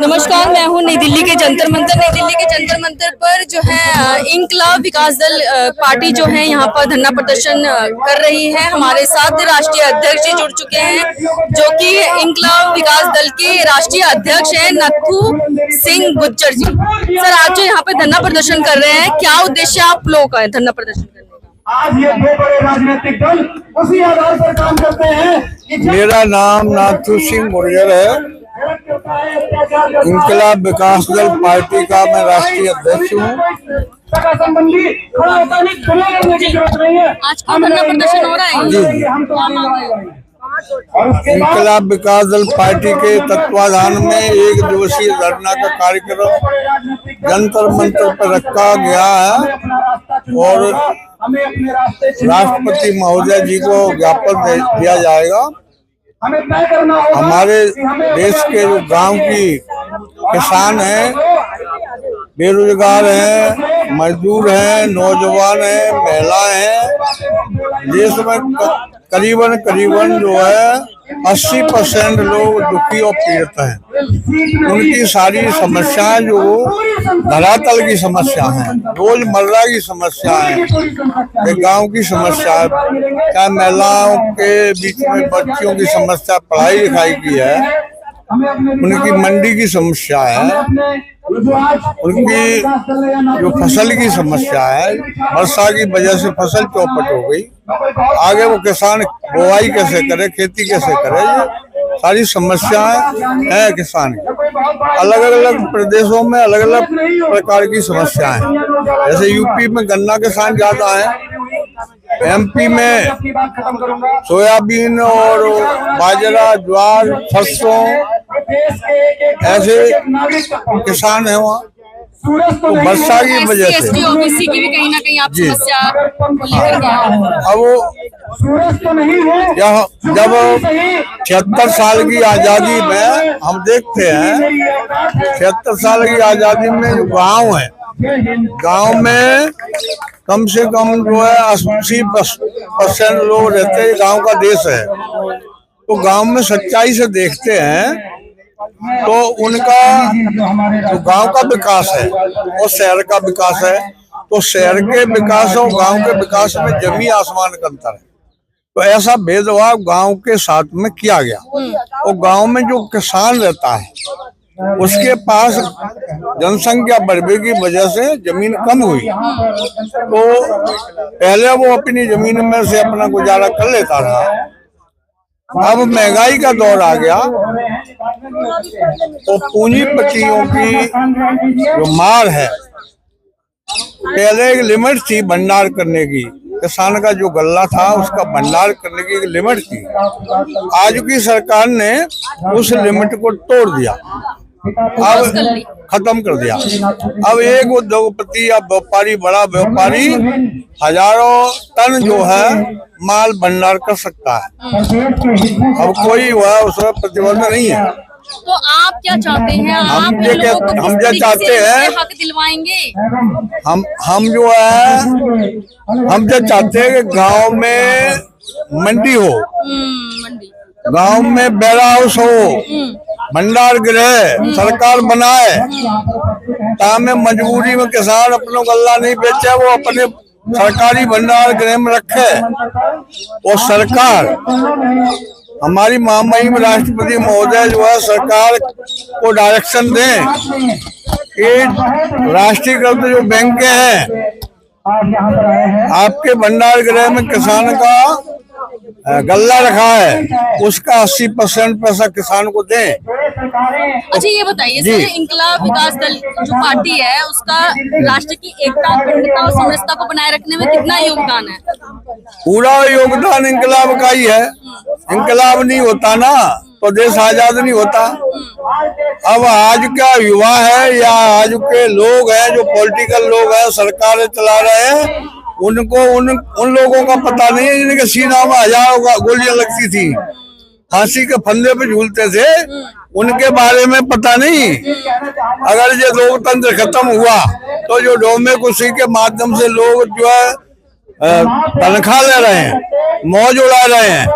नमस्कार, मैं हूं नई दिल्ली के जंतर मंतर। नई दिल्ली के जंतर मंतर पर जो है इंकलाब विकास दल पार्टी जो है यहाँ पर धरना प्रदर्शन कर रही है। हमारे साथ राष्ट्रीय अध्यक्ष जी जुड़ चुके हैं, जो कि इंकलाब विकास दल के राष्ट्रीय अध्यक्ष हैं नथू सिंह गुज्जर जी। सर, आज जो यहाँ पे धरना प्रदर्शन कर रहे हैं, क्या उद्देश्य आप लोगों का है धरना प्रदर्शन करने का? आज ये दो बड़े राजनीतिक दल उसी आधार पर काम करते हैं। मेरा नाम नाथू सिंह गुर्जर है। इंकलाब विकास दल पार्टी का मैं राष्ट्रीय अध्यक्ष हूँ। आज का धरना प्रदर्शन हो रहा है। जी जी। इंकलाब विकास दल पार्टी के तत्वाधान में एक दिवसीय धरना का कार्यक्रम जंतर मंतर पर रखा गया है और राष्ट्रपति महोदय जी को ज्ञापन दिया जाएगा। हमारे देश के जो गांव की किसान हैं, बेरोजगार हैं, मजदूर हैं, नौजवान हैं, महिलाएं हैं, देश में करीबन जो है 80% लोग दुखी और पीड़ित हैं। उनकी सारी समस्याएं जो धरातल की समस्या हैं, रोजमर्रा की समस्या है, गांव की समस्या है, चाहे महिलाओं के बीच में बच्चियों की समस्या, पढ़ाई लिखाई की है, उनकी मंडी की समस्या है, उनकी जो फसल की समस्या है, वर्षा की वजह से फसल चौपट हो गई, आगे वो किसान बुआई कैसे करे, खेती कैसे करे, ये सारी समस्याएं हैं किसान की। अलग अलग प्रदेशों में अलग अलग प्रकार की समस्याएं हैं। जैसे यूपी में गन्ना किसान ज्यादा है, एमपी में सोयाबीन और बाजरा, ज्वार, सरसों ऐसे किसान है वहाँ। तो वर्षा की वजह से ओबीसी की भी कहीं ना कहीं आप समस्या को लेकर के अब जब 76 साल की आजादी में हम देखते हैं, 76 साल की आजादी में जो गांव है, गांव में कम से कम जो है 80% लोग रहते हैं। गांव का देश है, तो गांव में सच्चाई से देखते हैं तो उनका जो गांव का विकास है और शहर का विकास है, तो शहर के विकास और गांव के विकास में जमीन आसमान का अंतर है। तो ऐसा भेदभाव गांव के साथ में किया गया और गांव में जो किसान रहता है उसके पास जनसंख्या बढ़ने की वजह से जमीन कम हुई, तो पहले वो अपनी जमीन में से अपना गुजारा कर लेता था। अब महंगाई का दौर आ गया तो पूंजीपतियों की जो मार है, पहले एक लिमिट थी भंडार करने की, किसान का जो गल्ला था उसका भंडार करने की एक लिमिट थी। आज की सरकार ने उस लिमिट को तोड़ दिया, अब खत्म कर दिया। अब एक उद्योगपति या व्यापारी, बड़ा व्यापारी हजारों टन जो है माल भंडार कर सकता है। अब कोई वह उसमें प्रतिबंध नहीं है। तो आप क्या चाहते हैं? हम क्या चाहते हैं, हक दिलवाएंगे? हम जो है हम जो चाहते हैं कि गांव में मंडी हो, गांव में वेयर हाउस हो, भंडार गृह सरकार बनाए, ताकि मजबूरी में किसान अपना गल्ला नहीं बेचे, वो अपने सरकारी भंडार गृह में रखे। और सरकार, हमारी महामहिम राष्ट्रपति महोदय जो है सरकार को डायरेक्शन दें कि राष्ट्रीयकृत जो बैंकें हैं, आपके भंडार गृह में किसान का गल्ला रखा है, उसका 80% पैसा किसान को दें। अच्छा, ये बताइए सर, इंकलाब विकास दल जो पार्टी है उसका राष्ट्र की एकता, अखंडता और समरसता को बनाए रखने में कितना योगदान है? पूरा योगदान इंकलाब का ही है। इंकलाब नहीं होता ना तो देश आजाद नहीं होता। अब आज का युवा है या आज के लोग हैं जो पॉलिटिकल लोग हैं, सरकारें चला रहे हैं, उनको उन लोगों का पता नहीं है जिनके सीना में हजारों गोलियां लगती थी, फांसी के फंदे पे झूलते थे, उनके बारे में पता नहीं। अगर ये लोकतंत्र खत्म हुआ तो जो डेमोक्रेसी के माध्यम से लोग जो है तनख्वाह ले रहे हैं, मौज उड़ा रहे हैं,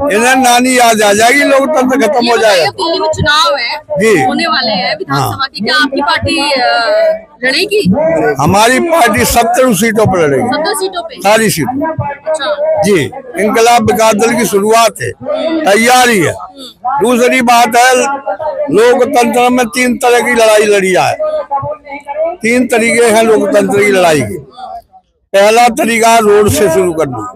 इन्हें नानी याद आ जाएगी, लोकतंत्र खत्म ये हो बताइए, जाएगा। दिल्ली में चुनाव है, जी। होने वाले हैं विधानसभा के, क्या आपकी पार्टी लड़ेगी हमारी पार्टी 70 सीटों पर लड़ेगी, 70 सीटों पे? सारी सीटों। अच्छा, जी, इंकलाब विकास दल की शुरुआत है, तैयारी है। दूसरी बात है, लोकतंत्र में 3 तरह की लड़ाई लड़ी जाए। 3 तरीके हैं लोकतंत्र की लड़ाई के। पहला तरीका रोड से शुरू करना,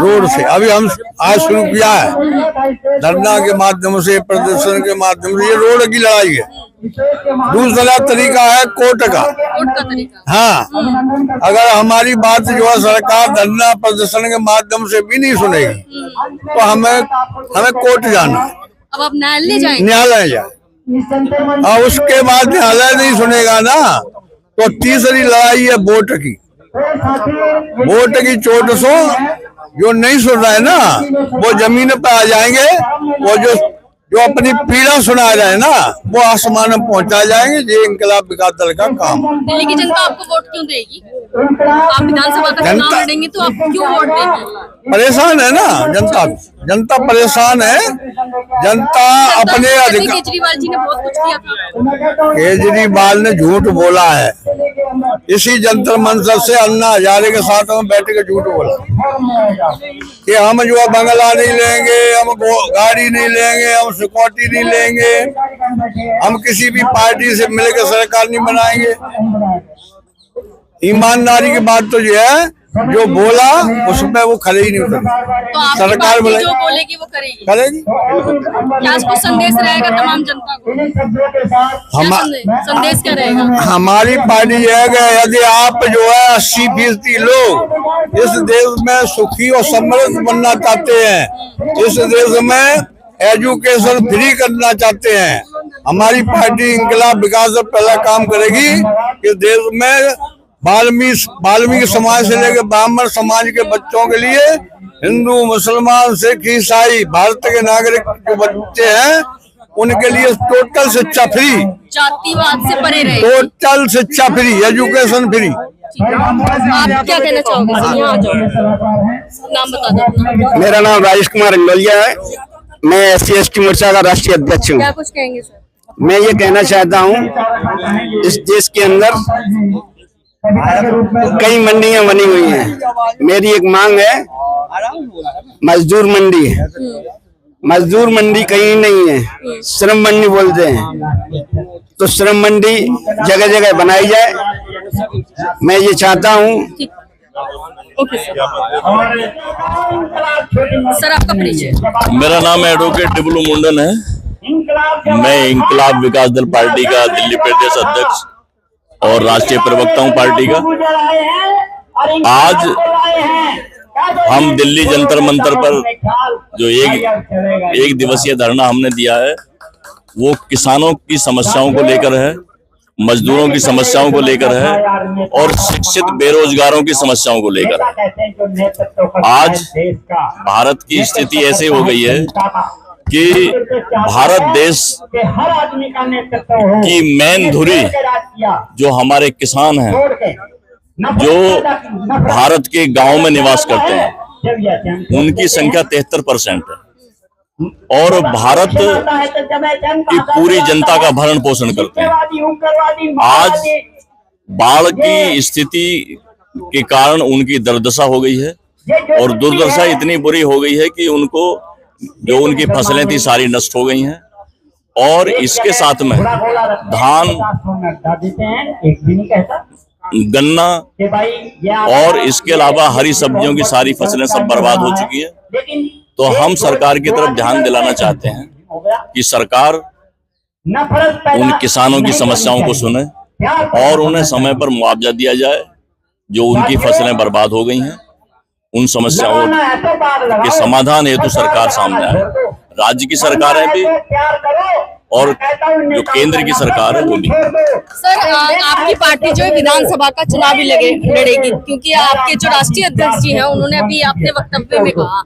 रोड से अभी हम आज शुरू किया है, धरना के माध्यम से, प्रदर्शन के माध्यम से, ये रोड की लड़ाई है। दूसरा तरीका है कोर्ट का। कोर्ट का तरीका? हाँ, अगर हमारी बात जो है सरकार धरना प्रदर्शन के माध्यम से भी नहीं सुनेगी तो हमें कोर्ट जाना, अब आप न्यायालय जाएंगे? न्यायालय जाए। और उसके बाद न्यायालय नहीं सुनेगा ना, तो तीसरी लड़ाई है वोट की। वोट की चोट से जो नहीं सुन रहा है ना, वो जमीन पे आ जाएंगे। वो जो अपनी पीड़ा सुना रहे हैं ना, वो आसमान में पहुंचा जाएंगे। ये इंकलाब विकास दल का काम। दिल्ली की जनता आपको वोट क्यों देगी? आप विधानसभा का चुनाव लड़ेंगे तो आप क्यों वोट देंगे? परेशान है ना जनता, जनता परेशान है। जनता अपने अधिकार, केजरीवाल जी ने बहुत कुछ किया था। केजरीवाल ने झूठ बोला है। इसी जंतर मंतर से अन्ना हजारे के साथ में बैठ के झूठ बोला कि हम जो है बंगला नहीं लेंगे, हम गाड़ी नहीं लेंगे, हम सिक्योरिटी नहीं लेंगे, हम किसी भी पार्टी से मिलकर सरकार नहीं बनाएंगे। ईमानदारी की बात तो ये है, जो बोला उसमें वो खड़े ही नहीं उतरे। तो आपकी सरकार पार्टी जो बोलेगी वो करेगी? करेगी। क्या इसको संदेश रहेगा तमाम जनता को? संदेश क्या रहेगा? हमारी पार्टी ये है कि यदि आप जो है 80% लोग इस देश में सुखी और समृद्ध बनना चाहते हैं, इस देश में एजुकेशन फ्री करना चाहते हैं, हमारी पार्टी इंकलाब विकास दल पहला काम करेगी कि देश में वाल्मीकि समाज से लेकर ब्राह्मण समाज के बच्चों के लिए, हिंदू, मुसलमान, सिख, ईसाई, भारत के नागरिक जो बच्चे हैं उनके लिए टोटल शिक्षा फ्री, जातिवाद से परे रहे, टोटल शिक्षा फ्री, एजुकेशन फ्री। आप क्या कहना चाहोगे सर? यहाँ आ जाओ, नाम बता दो अपना। मेरा नाम राजेश कुमार इंगोलिया है। मैं SC/ST मोर्चा का राष्ट्रीय अध्यक्ष हूँ। क्या कुछ कहेंगे सर? मैं ये कहना चाहता हूँ, इस देश के अंदर कई मंडियां बनी हुई हैं। मेरी एक मांग है, मजदूर मंडी है। मजदूर मंडी कहीं नहीं है, श्रम मंडी बोलते हैं। तो श्रम मंडी जगह जगह बनाई जाए, मैं ये चाहता हूँ। ओके सर, आपका परिचय? मेरा नाम एडवोकेट डिबलू मुंडन है। मैं इंकलाब विकास दल पार्टी का दिल्ली प्रदेश अध्यक्ष और राष्ट्रीय प्रवक्ता हूं पार्टी का। आज हम दिल्ली जंतर मंतर पर जो एक दिवसीय धरना हमने दिया है, वो किसानों की समस्याओं को लेकर है, मजदूरों की समस्याओं को लेकर है और शिक्षित बेरोजगारों की समस्याओं को लेकर है। आज भारत की स्थिति ऐसी हो गई है कि भारत देश की मेन धुरी जो हमारे किसान हैं, जो भारत के गांव में निवास करते हैं, उनकी संख्या 73% है और भारत की पूरी जनता का भरण पोषण करते हैं। आज बाढ़ की स्थिति के कारण उनकी दुर्दशा हो गई है और दुर्दशा इतनी बुरी हो गई है कि उनको जो उनकी फसलें थी सारी नष्ट हो गई हैं और इसके साथ में धान, गन्ना और इसके अलावा हरी सब्जियों की सारी फसलें सब बर्बाद हो चुकी है। तो हम सरकार की तरफ ध्यान दिलाना चाहते हैं कि सरकार उन किसानों की समस्याओं को सुने और उन्हें समय पर मुआवजा दिया जाए जो उनकी फसलें बर्बाद हो गई हैं। उन समस्याओं के समाधान हेतु सरकार सामने आए, राज्य की सरकारें भी और जो केंद्र की सरकार है वो भी। सर, आपकी पार्टी जो है विधानसभा का चुनाव भी लड़ेगी, क्योंकि आपके जो राष्ट्रीय अध्यक्ष जी हैं उन्होंने अभी अपने वक्तव्य में कहा,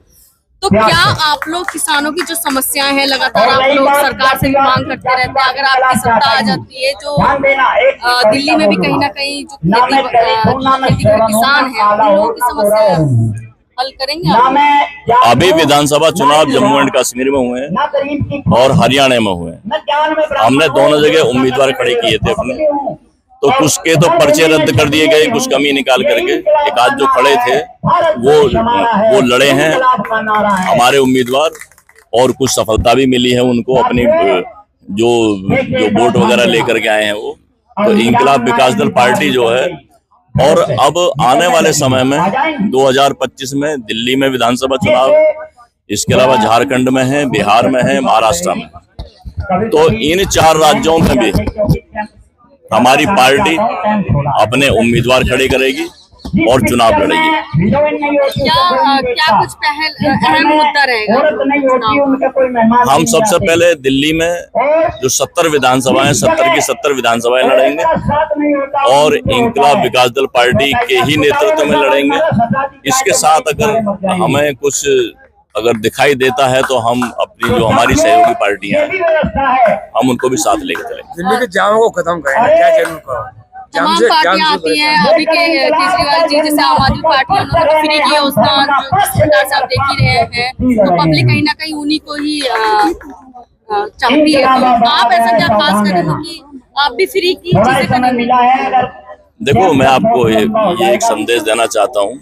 तो क्या आप लोग किसानों की जो समस्याएं हैं लगातार आप लोग सरकार से भी मांग करते रहते हैं, अगर आपकी सत्ता आ जाती है, जो दिल्ली में भी कहीं ना कहीं जो खेती किसान है उन लोगों की समस्या हल करेंगे आप? अभी विधानसभा चुनाव जम्मू एंड कश्मीर में हुए हैं और हरियाणा में हुए हैं। हमने दोनों जगह उम्मीदवार खड़े किए थे अपने, तो कुछ के तो पर्चे रद्द कर दिए गए, कुछ कमी निकाल करके। एक आध जो खड़े थे वो लड़े हैं हमारे उम्मीदवार, और कुछ सफलता भी मिली है उनको अपनी जो वोट वगैरह लेकर के आए हैं वो। तो इंकलाब विकास दल पार्टी जो है, और अब आने वाले समय में 2025 में दिल्ली में विधानसभा चुनाव, इसके अलावा झारखंड में है, बिहार में है, महाराष्ट्र में, तो इन 4 राज्यों में भी हमारी पार्टी अपने उम्मीदवार खड़े करेगी और चुनाव लड़ेगी। क्या कुछ पहल अहम मुद्दा रहेगा चुनाव? हम सबसे पहले दिल्ली में जो 70 विधानसभाएं, 70 की 70 विधानसभाएं लड़ेंगे और इंकलाब विकास दल पार्टी के ही नेतृत्व में लड़ेंगे। इसके साथ अगर हमें कुछ दिखाई देता है तो हम अपनी जो हमारी सहयोगी पार्टियां हैं हम उनको भी साथ लेकर चलेंगे। दिल्ली के जामों को खत्म करेंगे, क्या जरूर करो। तमाम पार्टियां आती हैं, अभी के केजरीवाल जी जैसे आम आदमी पार्टी है, उन्होंने तो फ्री की योजना जो सरकार साहब देख ही रहे हैं, तो पब्लिक कहीं ना कहीं उन्हीं को ही चाहती है। तो आप ऐसा क्या खास करेंगे कि आप भी फ्री की चीजें करेंगे? देखो, मैं आपको ये एक संदेश देना चाहता हूँ,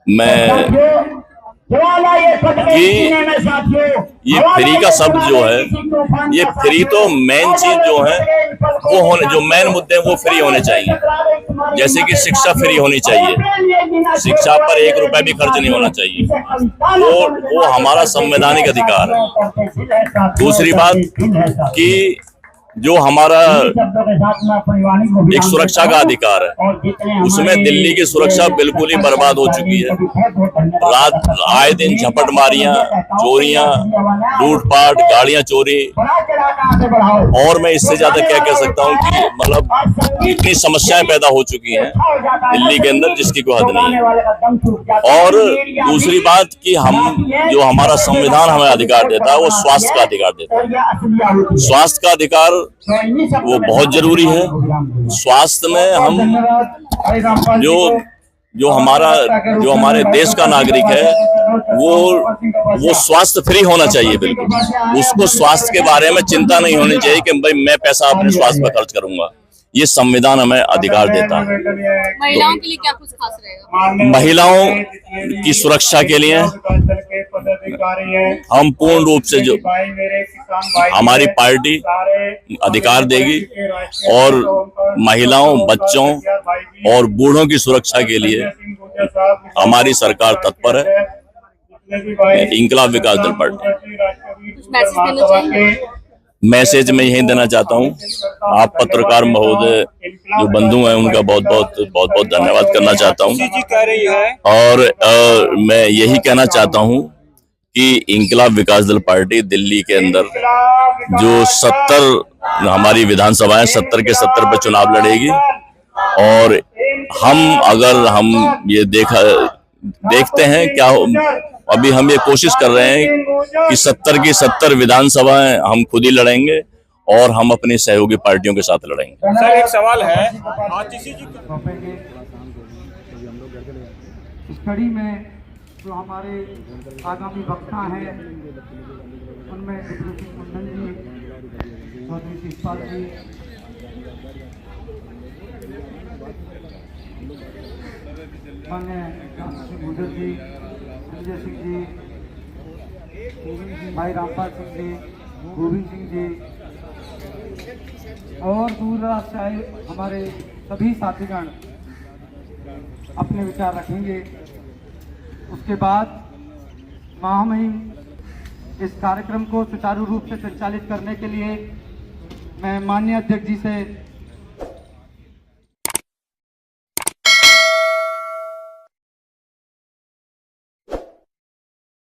मैं कि ये फ्री का शब्द जो है, ये फ्री तो मेन चीज जो है वो होने, जो मेन मुद्दे हैं वो फ्री होने चाहिए। जैसे कि शिक्षा फ्री होनी चाहिए, शिक्षा पर 1 रुपया भी खर्च नहीं होना चाहिए, वो हमारा संवैधानिक अधिकार है। दूसरी बात कि जो हमारा एक सुरक्षा का अधिकार है, उसमें दिल्ली की सुरक्षा बिल्कुल ही बर्बाद हो चुकी है। रात आए दिन झपटमारियां, चोरियां, लूटपाट, गाड़ियां चोरी, और मैं इससे ज्यादा क्या कह सकता हूं कि मतलब इतनी समस्याएं पैदा हो चुकी हैं दिल्ली के अंदर जिसकी कोई हद नहीं है। और दूसरी बात कि हम जो हमारा संविधान हमें अधिकार देता है वो स्वास्थ्य का अधिकार देता है। स्वास्थ्य का अधिकार वो बहुत जरूरी है। स्वास्थ्य में हम जो हमारे देश का नागरिक है वो स्वास्थ्य फ्री होना चाहिए। बिल्कुल उसको स्वास्थ्य के बारे में चिंता नहीं होनी चाहिए कि भाई मैं पैसा अपने स्वास्थ्य पर खर्च करूंगा। ये संविधान हमें अधिकार देता है। महिलाओं के लिए क्या कुछ खास रहेगा? महिलाओं की सुरक्षा के लिए हम पूर्ण रूप से जो हमारी पार्टी अधिकार देगी, और महिलाओं, बच्चों और बूढ़ों की सुरक्षा के लिए हमारी सरकार तत्पर है। इंकलाब विकास दल पार्टी। कुछ मैसेज देना चाहिए? मैसेज मैं यही देना चाहता हूँ, आप पत्रकार महोदय जो बंधु हैं उनका बहुत बहुत धन्यवाद करना चाहता हूँ। और मैं यही कहना चाहता हूँ कि इंकलाब विकास दल पार्टी दिल्ली के अंदर जो 70 हमारी विधानसभाएं 70 के 70 पे चुनाव लड़ेगी, और हम ये देखते हैं क्या अभी हम ये कोशिश कर रहे हैं कि 70 की 70 विधानसभाएं हम खुद ही लड़ेंगे और हम अपनी सहयोगी पार्टियों के साथ लड़ेंगे। सर एक सवाल है, आतिशी जी इस कड़ी में जो हमारे आगामी वक्ता हैं उनमें डिप्टी मुंडन जी, चौधरी शिषपाल जी, मान्य गुजर जी, संजय सिंह जी, भाई रामपाल सिंह जी, गोविंद सिंह जी और दूर दराज से आए हमारे सभी साथीगण अपने विचार रखेंगे। उसके बाद महामहिम इस कार्यक्रम को सुचारू रूप से संचालित करने के लिए मैं माननीय अध्यक्ष जी से